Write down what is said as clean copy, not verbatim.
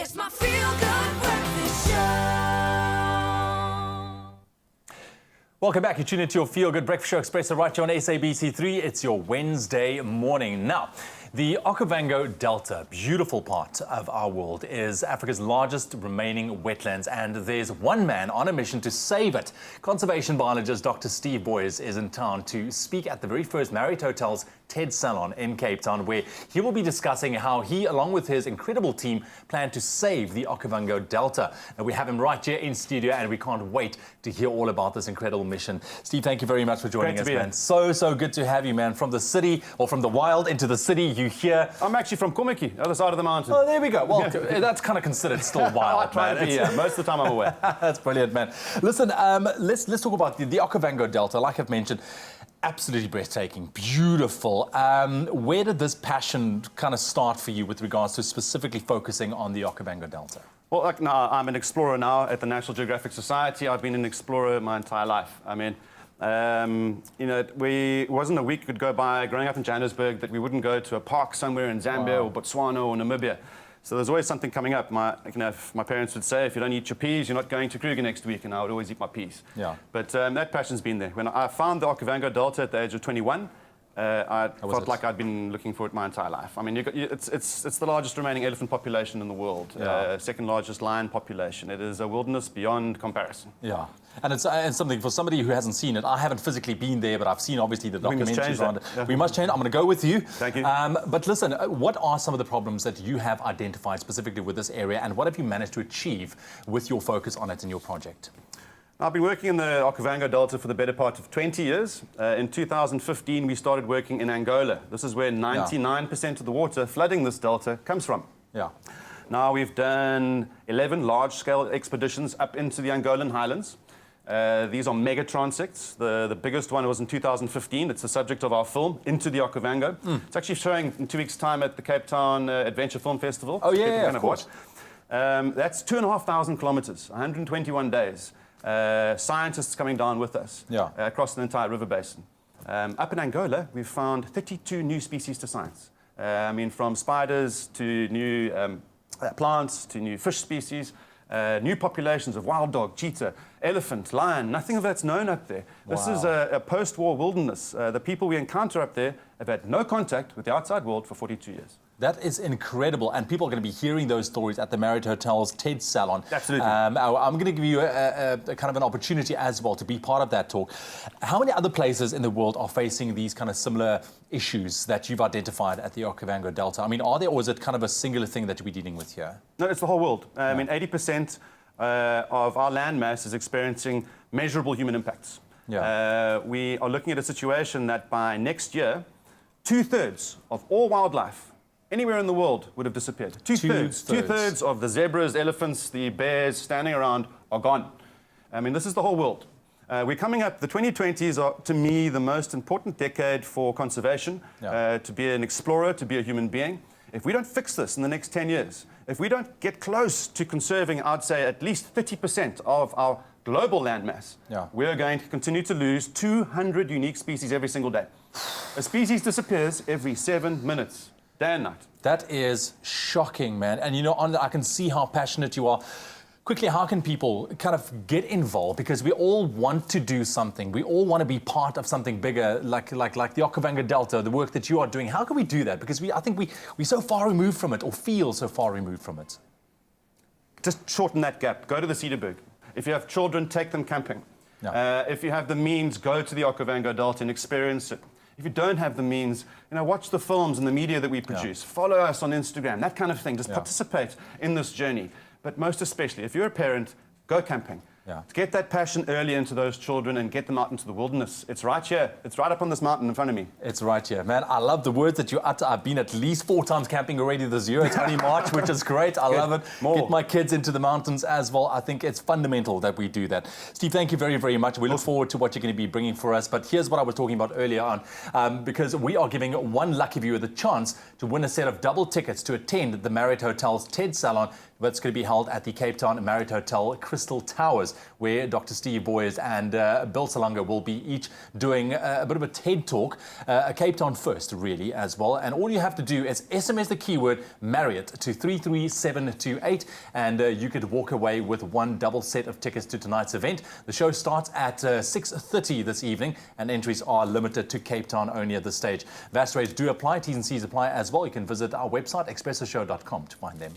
It's my feel-good breakfast show. Welcome back. You're tuned into your Feel Good Breakfast Show Express right here on SABC3. It's your Wednesday morning. Now, the Okavango Delta, beautiful part of our world, is Africa's largest remaining wetlands, and there's one man on a mission to save it. Conservation biologist Dr. Steve Boyes is in town to speak at the very first Marriott Hotels TED Salon in Cape Town, where he will be discussing how he, along with his incredible team, plan to save the Okavango Delta. And we have him right here in studio, and we can't wait to hear all about this incredible mission. Steve, thank you very much for joining us, man. So good to have you, man. From the city, or from the wild into the city, you here. I'm actually from Komiki, other side of the mountain. Oh, there we go. Well, that's kind of considered still wild, I try to be, yeah. Most of the time I'm away. That's brilliant, man. Listen, let's talk about the Okavango Delta. Like I've mentioned, absolutely breathtaking, beautiful. Where did this passion kind of start for you with regards to specifically focusing on the Okavango Delta? Well, like, now, I'm an explorer now at the National Geographic Society. I've been an explorer my entire life. I mean, you know, it wasn't a week could go by growing up in Johannesburg that we wouldn't go to a park somewhere in Zambia or Botswana or Namibia. So there's always something coming up. My parents would say, if you don't eat your peas, you're not going to Kruger next week, and I would always eat my peas. Yeah. But that passion's been there. When I found the Okavango Delta at the age of 21, I felt like I'd been looking for it my entire life. I mean, it's the largest remaining elephant population in the world, second largest lion population. It is a wilderness beyond comparison. Yeah, and it's something for somebody who hasn't seen it. I haven't physically been there, but I've seen obviously the documentaries on it. Yeah. We must change. I'm going to go with you. Thank you. But listen, what are some of the problems that you have identified specifically with this area, and what have you managed to achieve with your focus on it in your project? I've been working in the Okavango Delta for the better part of 20 years. In 2015, we started working in Angola. This is where 99% of the water flooding this delta comes from. Yeah. Now we've done 11 large-scale expeditions up into the Angolan highlands. These are mega transects. The biggest one was in 2015. It's the subject of our film, Into the Okavango. It's actually showing in 2 weeks' time at the Cape Town Adventure Film Festival. Oh, yeah, of course. That's 2,500 kilometers, 121 days. Scientists coming down with us across the entire river basin. Up in Angola, we've found 32 new species to science. I mean, from spiders to new plants to new fish species, new populations of wild dog, cheetah, elephant, lion. Nothing of that's known up there. Wow. This is a post-war wilderness. The people we encounter up there have had no contact with the outside world for 42 years. That is incredible, and people are going to be hearing those stories at the Marriott Hotels TED Salon. Absolutely. I'm going to give you a kind of an opportunity as well to be part of that talk. How many other places in the world are facing these kind of similar issues that you've identified at the Okavango Delta? I mean, are there, or is it kind of a singular thing that you'll be dealing with here? No, it's the whole world. I mean, 80% of our land mass is experiencing measurable human impacts. Yeah. We are looking at a situation that by next year, 2/3 of all wildlife anywhere in the world would have disappeared. Two-thirds of the zebras, elephants, the bears standing around are gone. I mean, this is the whole world. We're coming up, the 2020s are, to me, the most important decade for conservation, to be an explorer, to be a human being. If we don't fix this in the next 10 years, if we don't get close to conserving, I'd say, at least 30% of our global landmass, we're going to continue to lose 200 unique species every single day. A species disappears every 7 minutes. Day and night. That is shocking, man. And you know, I can see how passionate you are. Quickly, how can people kind of get involved? Because we all want to do something. We all want to be part of something bigger, like the Okavango Delta, the work that you are doing. How can we do that? Because I think we're so far removed from it, or feel so far removed from it. Just shorten that gap. Go to the Cedarburg. If you have children, take them camping. If you have the means, go to the Okavango Delta and experience it. If you don't have the means, you know, watch the films and the media that we produce. Follow us on Instagram, that kind of thing. Just participate in this journey. But most especially, if you're a parent, go camping. Get that passion early into those children and get them out into the wilderness. It's right here. It's right up on this mountain in front of me. It's right here. Man, I love the words that you utter. I've been at least 4 times camping already this year. It's only March, which is great. I love it. Get my kids into the mountains as well. I think it's fundamental that we do that. Steve, thank you very, very much. We look forward to what you're going to be bringing for us. But here's what I was talking about earlier on, because we are giving one lucky viewer the chance to win a set of double tickets to attend the Marriott Hotels TED Salon That's going to be held at the Cape Town Marriott Hotel Crystal Towers, where Dr. Steve Boyes and Bill Salanga will be each doing a bit of a TED Talk, a Cape Town first, really, as well. And all you have to do is SMS the keyword Marriott to 33728, and you could walk away with one double set of tickets to tonight's event. The show starts at 6:30 this evening, and entries are limited to Cape Town only at this stage. VAS rates do apply, T's and C's apply as well. You can visit our website, expressoshow.com, to find them.